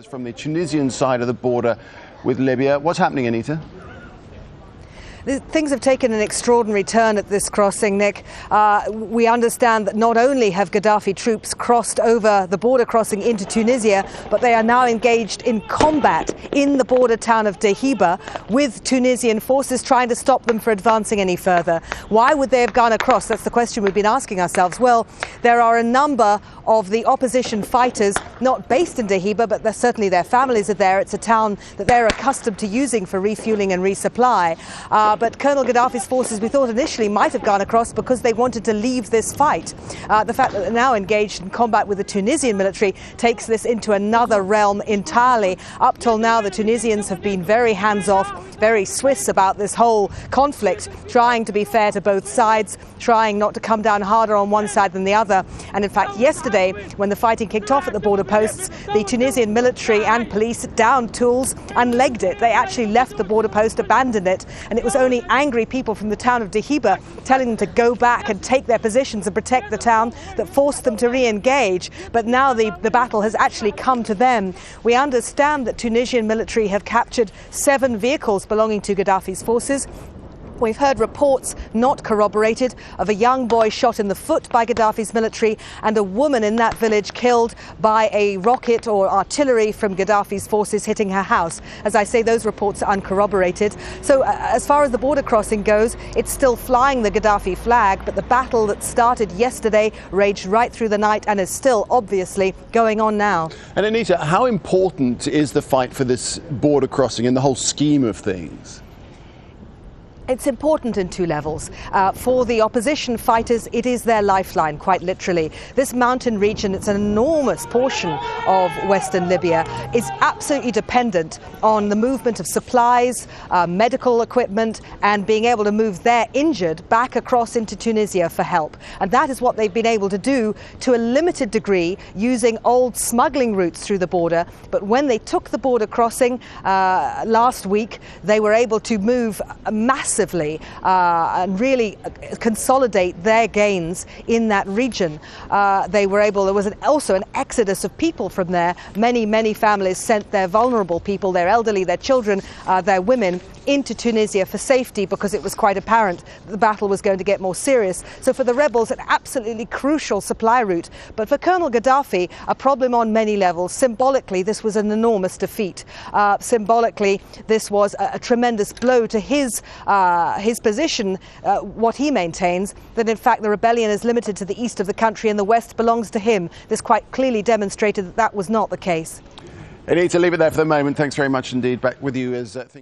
From the Tunisian side of the border with Libya. What's happening, Anita? Things have taken an extraordinary turn at this crossing, Nick. We understand that not only have Gaddafi troops crossed over the border crossing into Tunisia, but they are now engaged in combat in the border town of Dehiba with Tunisian forces trying to stop them from advancing any further. Why would they have gone across? That's the question we've been asking ourselves. Well, there are a number of the opposition fighters, not based in Dehiba, but certainly their families are there. It's a town that they're accustomed to using for refueling and resupply. But Colonel Gaddafi's forces, we thought initially, might have gone across because they wanted to leave this fight. The fact that they're now engaged in combat with the Tunisian military takes this into another realm entirely. Up till now, the Tunisians have been very hands-off, very Swiss about this whole conflict, trying to be fair to both sides, trying not to come down harder on one side than the other. And in fact, yesterday, when the fighting kicked off at the border posts, the Tunisian military and police downed tools and legged it. They actually left the border post, abandoned it, and it was only angry people from the town of Dehiba telling them to go back and take their positions and protect the town that forced them to re-engage. But now the battle has actually come to them. We understand that Tunisian military have captured 7 vehicles belonging to Gaddafi's forces. We've heard reports, not corroborated, of a young boy shot in the foot by Gaddafi's military and a woman in that village killed by a rocket or artillery from Gaddafi's forces hitting her house. As I say, those reports are uncorroborated. So as far as the border crossing goes, it's still flying the Gaddafi flag, but the battle that started yesterday raged right through the night and is still obviously going on now. And Anita, how important is the fight for this border crossing in the whole scheme of things? It's important in 2 levels. For the opposition fighters, it is their lifeline, quite literally. This mountain region, it's an enormous portion of Western Libya, is absolutely dependent on the movement of supplies, medical equipment, and being able to move their injured back across into Tunisia for help. And that is what they've been able to do to a limited degree using old smuggling routes through the border. But when they took the border crossing last week, they were able to move massively and really consolidate their gains in that region. There was also an exodus of people from there. Many families sent their vulnerable people, their elderly, their children, their women into Tunisia for safety because it was quite apparent that the battle was going to get more serious. So for the rebels, an absolutely crucial supply route. But for Colonel Gaddafi, a problem on many levels. Symbolically, this was an enormous defeat. Symbolically, this was a tremendous blow to his position, what he maintains, that in fact the rebellion is limited to the east of the country and the west belongs to him. This quite clearly demonstrated that that was not the case. Anita, leave it there for the moment. Thanks very much indeed. Back with you as things